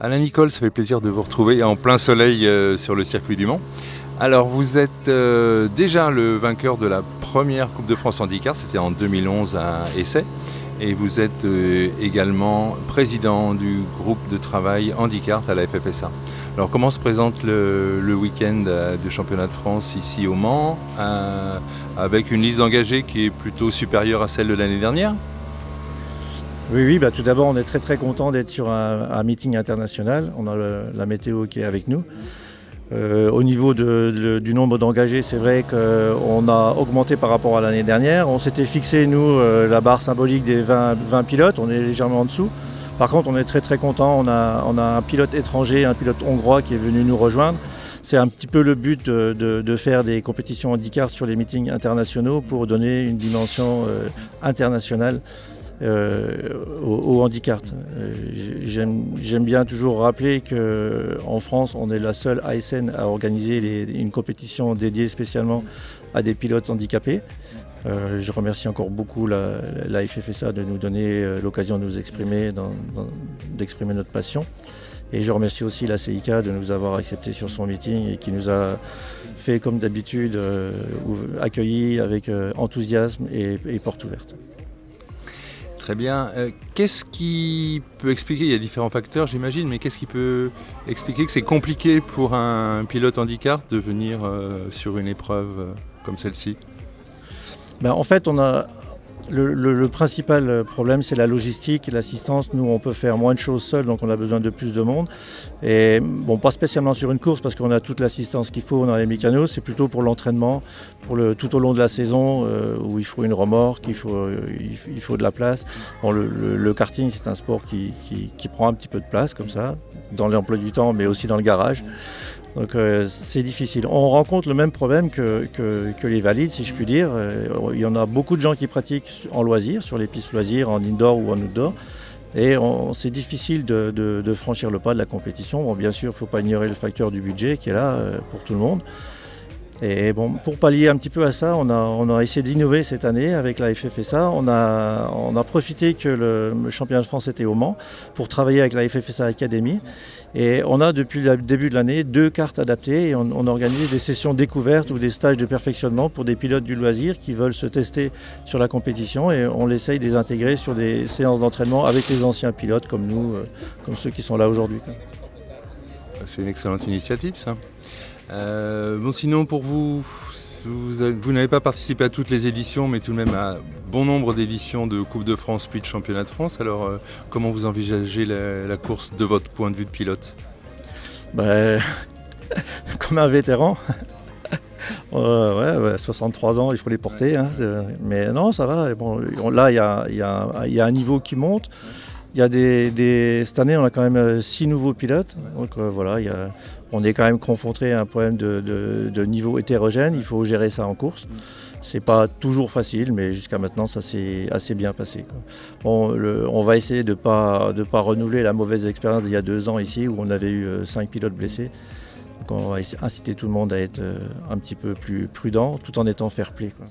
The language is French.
Alain Nicole, ça fait plaisir de vous retrouver en plein soleil sur le circuit du Mans. Alors vous êtes déjà le vainqueur de la première Coupe de France Handicap, c'était en 2011 à Essay. Et vous êtes également président du groupe de travail Handicap à la FFSA. Alors comment se présente le week-end de championnat de France ici au Mans, avec une liste d'engagés qui est plutôt supérieure à celle de l'année dernière? Oui, tout d'abord on est très content d'être sur un meeting international. On a la météo qui est avec nous. Au niveau du nombre d'engagés, c'est vrai qu'on a augmenté par rapport à l'année dernière. On s'était fixé, nous, la barre symbolique des 20 pilotes. On est légèrement en dessous. Par contre, on est très content. On a un pilote étranger, un pilote hongrois qui est venu nous rejoindre. C'est un petit peu le but de faire des compétitions handicap sur les meetings internationaux pour donner une dimension internationale au handicap. J'aime bien toujours rappeler qu'en France, on est la seule ASN à organiser une compétition dédiée spécialement à des pilotes handicapés. Je remercie encore beaucoup la FFSA de nous donner l'occasion de nous exprimer, d'exprimer notre passion. Et je remercie aussi la CIK de nous avoir acceptés sur son meeting et qui nous a fait, comme d'habitude, accueillis avec enthousiasme et porte ouverte. Très bien. Qu'est-ce qui peut expliquer, il y a différents facteurs j'imagine, mais qu'est-ce qui peut expliquer que c'est compliqué pour un pilote handicap de venir sur une épreuve comme celle-ci? En fait, on a le principal problème, c'est la logistique et l'assistance. Nous, on peut faire moins de choses seuls, donc on a besoin de plus de monde. Et bon, pas spécialement sur une course, parce qu'on a toute l'assistance qu'il faut dans les mécanos. C'est plutôt pour l'entraînement, tout au long de la saison, où il faut une remorque, il faut de la place. Bon, le karting, c'est un sport qui prend un petit peu de place, comme ça, dans l'emploi du temps, mais aussi dans le garage. Donc c'est difficile. On rencontre le même problème que les valides, si je puis dire. Il y en a beaucoup de gens qui pratiquent en loisir, sur les pistes loisirs, en indoor ou en outdoor. Et c'est difficile de franchir le pas de la compétition. Bon, bien sûr, il ne faut pas ignorer le facteur du budget qui est là pour tout le monde. Et bon, pour pallier un petit peu à ça, on a essayé d'innover cette année avec la FFSA. On a profité que le championnat de France était au Mans pour travailler avec la FFSA Academy. Et on a depuis le début de l'année 2 cartes adaptées et on organise des sessions découvertes ou des stages de perfectionnement pour des pilotes du loisir qui veulent se tester sur la compétition, et on essaye de les intégrer sur des séances d'entraînement avec les anciens pilotes comme nous, comme ceux qui sont là aujourd'hui. C'est une excellente initiative, ça. Bon, sinon pour vous n'avez pas participé à toutes les éditions, mais tout de même à bon nombre d'éditions de Coupe de France puis de Championnat de France. Alors comment vous envisagez la course de votre point de vue de pilote? Comme un vétéran. 63 ans, il faut les porter. Hein, mais non, ça va. Bon, là, il y a un niveau qui monte. Il y a cette année, on a quand même 6 nouveaux pilotes. Donc voilà, on est quand même confronté à un problème de niveau hétérogène. Il faut gérer ça en course. C'est pas toujours facile, mais jusqu'à maintenant, ça s'est assez bien passé, quoi. Bon, on va essayer de pas renouveler la mauvaise expérience d'il y a 2 ans ici, où on avait eu 5 pilotes blessés. Donc on va inciter tout le monde à être un petit peu plus prudent, tout en étant fair-play, quoi.